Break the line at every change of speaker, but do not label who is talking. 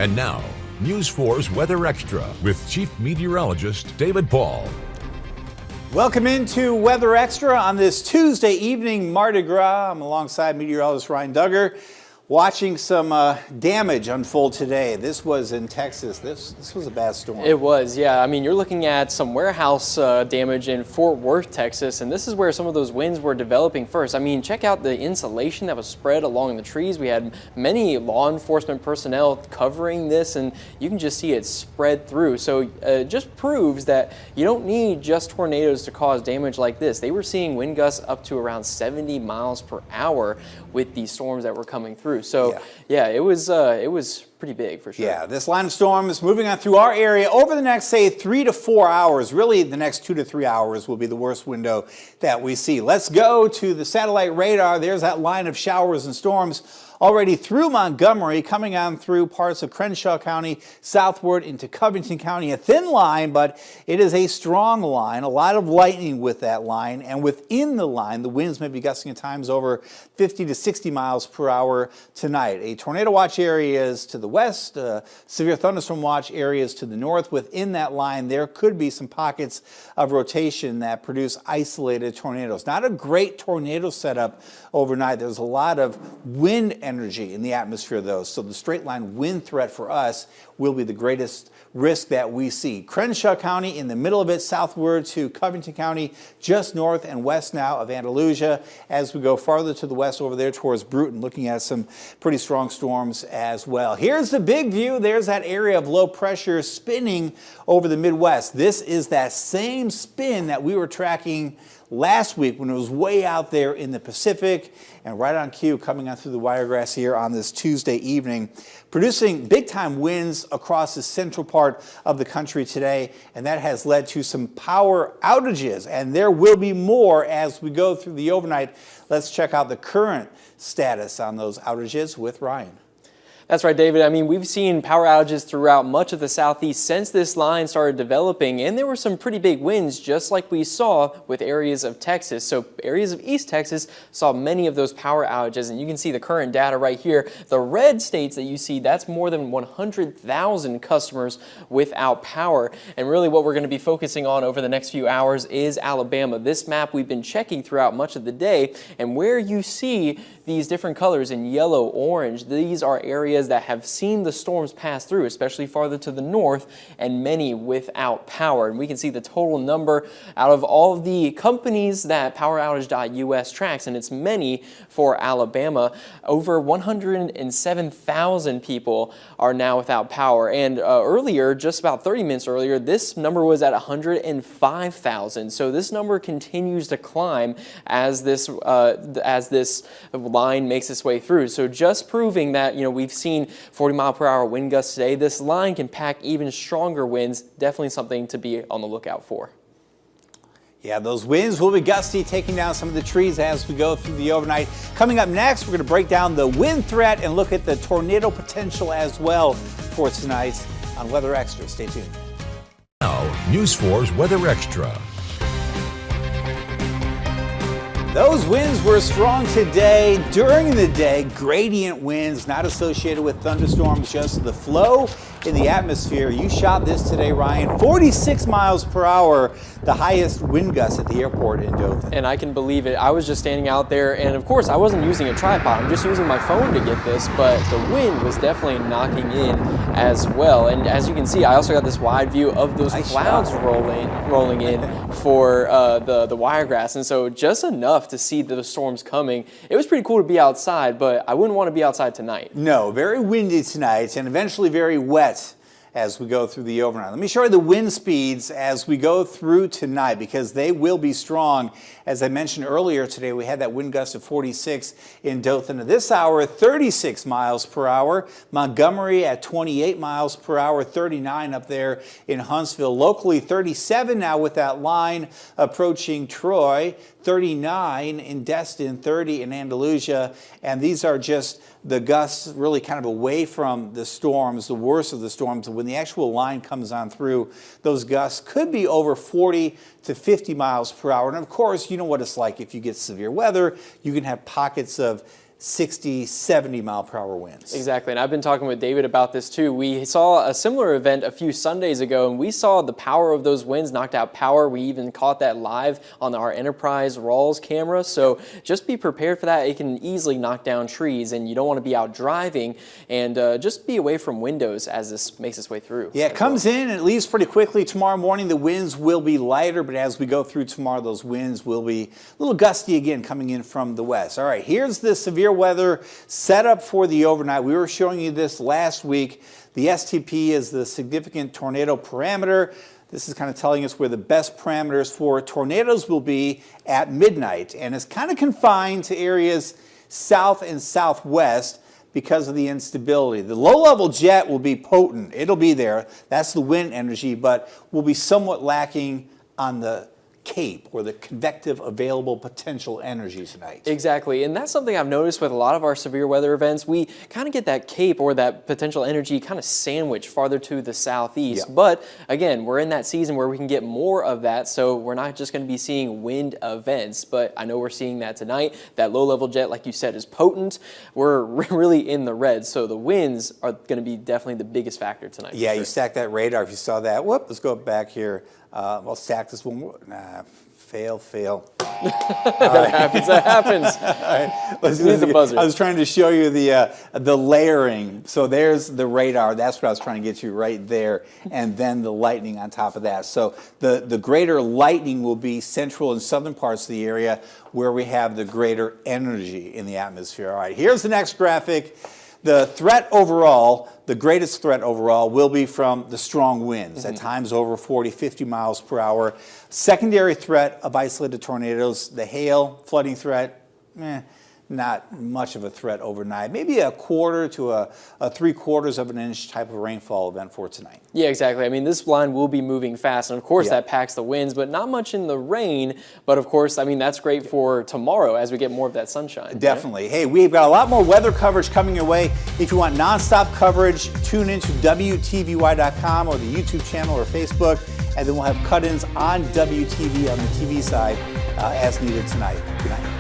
And now, News 4's Weather Extra with Chief Meteorologist David Paul.
Welcome into Weather Extra on this Tuesday evening, Mardi Gras. I'm alongside meteorologist Ryan Duggar, watching some damage unfold today. This was in Texas. This was a bad storm.
It was, yeah. I mean, you're looking at some warehouse damage in Fort Worth, Texas, and this is where some of those winds were developing first. I mean, check out the insulation that was spread along the trees. We had many law enforcement personnel covering this, and you can just see it spread through. So it just proves that you don't need just tornadoes to cause damage like this. They were seeing wind gusts up to around 70 miles per hour with these storms that were coming through. So yeah, it was pretty big for sure.
Yeah, this line of storms moving on through our area over the next, say, 3 to 4 hours. Really, the next 2 to 3 hours will be the worst window that we see. Let's go to the satellite radar. There's that line of showers and storms already through Montgomery, coming on through parts of Crenshaw County, southward into Covington County. A thin line, but it is a strong line. A lot of lightning with that line, and within the line, the winds may be gusting at times over 50 to 60 miles per hour tonight. A tornado watch area is to the west, severe thunderstorm watch areas to the north. Within that line, there could be some pockets of rotation that produce isolated tornadoes. Not a great tornado setup overnight. There's a lot of wind energy in the atmosphere, though, so the straight line wind threat for us will be the greatest risk that we see. Crenshaw County in the middle of it, southward to Covington County, just north and west now of Andalusia. As we go farther to the west over there towards Bruton, looking at some pretty strong storms as well. Here's the big view. There's that area of low pressure spinning over the Midwest. This is that same spin that we were tracking last week when it was way out there in the Pacific, and right on cue coming on through the wiregrass here on this Tuesday evening, producing big-time winds across the central part of the country today, and that has led to some power outages, and there will be more as we go through the overnight. Let's check out the current status on those outages with Ryan.
That's right, David. I mean, we've seen power outages throughout much of the southeast since this line started developing, and there were some pretty big winds, just like we saw with areas of Texas. So areas of East Texas saw many of those power outages, and you can see the current data right here. The red states that you see, that's more than 100,000 customers without power. And really what we're going to be focusing on over the next few hours is Alabama. This map we've been checking throughout much of the day, and where you see these different colors in yellow, orange, these are areas that have seen the storms pass through, especially farther to the north, and many without power. And we can see the total number out of all of the companies that PowerOutage.us tracks, and it's many for Alabama. Over 107,000 people are now without power. And earlier, just about 30 minutes earlier, this number was at 105,000. So this number continues to climb as this line makes its way through. So just proving that, you know, we've seen 40-mile-per-hour wind gusts today. This line can pack even stronger winds. Definitely something to be on the lookout for.
Yeah, those winds will be gusty, taking down some of the trees as we go through the overnight. Coming up next, we're going to break down the wind threat and look at the tornado potential as well for tonight on Weather Extra. Stay tuned.
Now, News 4's Weather Extra.
Those winds were strong today. During the day, gradient winds not associated with thunderstorms, just the flow in the atmosphere. You shot this today, Ryan. 46 miles per hour, the highest wind gust at the airport in Dothan.
And I can believe it. I was just standing out there, and of course I wasn't using a tripod. I'm just using my phone to get this, but the wind was definitely knocking in as well. And as you can see, I also got this wide view of those clouds rolling in for the wiregrass. And so just enough to see the storms coming. It was pretty cool to be outside, but I wouldn't want to be outside tonight.
No, very windy tonight and eventually very wet as we go through the overnight. Let me show you the wind speeds as we go through tonight, because they will be strong. As I mentioned earlier today, we had that wind gust of 46 in Dothan. At this hour, 36 miles per hour. Montgomery at 28 miles per hour, 39 up there in Huntsville. Locally, 37 now with that line approaching Troy, 39 in Destin, 30 in Andalusia. And these are just the gusts really kind of away from the storms, the worst of the storms. When the actual line comes on through, those gusts could be over 40 to 50 miles per hour. And of course, you know what it's like if you get severe weather. You can have pockets of 60, 70 mile per hour winds.
Exactly, and I've been talking with David about this too. We saw a similar event a few Sundays ago, and we saw the power of those winds, knocked out power. We even caught that live on our Enterprise Rawls camera, so just be prepared for that. It can easily knock down trees, and you don't want to be out driving, and just be away from windows as this makes its way through.
Yeah, it comes in and it leaves pretty quickly. Tomorrow morning, the winds will be lighter, but as we go through tomorrow, those winds will be a little gusty again coming in from the west. All right, here's the severe weather setup for the overnight. We were showing you this last week. The STP is the significant tornado parameter. This is kind of telling us where the best parameters for tornadoes will be at midnight. And it's kind of confined to areas south and southwest because of the instability. The low-level jet will be potent. It'll be there. That's the wind energy, but will be somewhat lacking on the CAPE, or the convective available potential energy tonight.
Exactly, and that's something I've noticed with a lot of our severe weather events. We kind of get that CAPE, or that potential energy, kind of sandwiched farther to the southeast.
Yeah.
But again, we're in that season where we can get more of that, so we're not just going to be seeing wind events. But I know we're seeing that tonight. That low-level jet, like you said, is potent. We're really in the red, so the winds are going to be definitely the biggest factor tonight.
Yeah,
sure.
You stack that radar. If you saw that, whoop, let's go back here. I'll stack this one more. Nah, fail.
That happens.
All right.
Use the buzzer.
I was trying to show you the layering. So there's the radar. That's what I was trying to get you right there. And then the lightning on top of that. So the greater lightning will be central and southern parts of the area where we have the greater energy in the atmosphere. All right, here's the next graphic. The threat overall, the greatest threat overall, will be from the strong winds, at times over 40, 50 miles per hour. Secondary threat of isolated tornadoes, the hail, flooding threat, not much of a threat overnight. Maybe a quarter to a 3/4 of an inch type of rainfall event for tonight.
Yeah, exactly. I mean, this line will be moving fast, and of course
Yeah.
that packs the winds, but not much in the rain. But of course, I mean, that's great for tomorrow as we get more of that sunshine.
Definitely. Right? Hey, we've got a lot more weather coverage coming your way. If you want nonstop coverage, tune into WTVY.com or the YouTube channel or Facebook, and then we'll have cut-ins on WTV on the TV side as needed tonight. Good night.